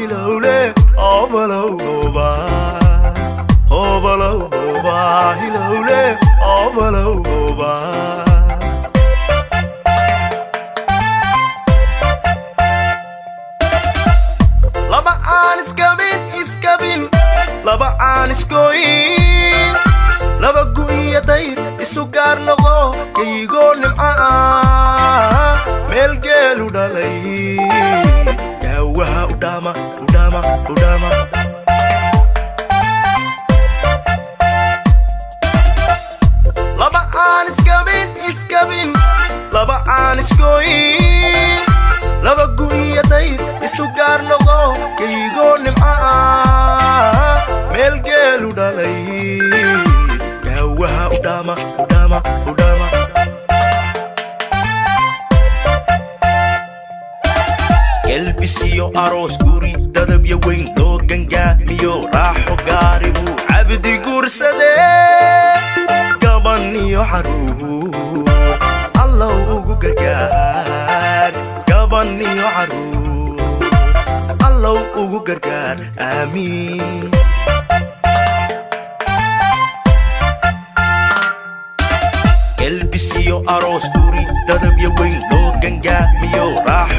hilowle obalow oba obalow oba hilowle obalow oba laba aan iskabin laba aan iskoyin laba gu'iya dayr isu gaar noqo kaygoo nimca meel geelu dhalay gaawaha udhaama laba aan iskabin laba aan iskoyin laba gu'iya dayr isu gaar noqo kaygoo nimca meel geelu dhalay gaawaha udhaama gelbisiyo aroos guri dadab ya weyn loo gangaamiyo raaxo gaari buu cabdi guursade gaban iyo caruur allow ugu gargaar gaban iyo caruur allow ugu gargaar aamiin gelbisiyo aroos guri dadab ya weyn loo gangaamiyo raaxo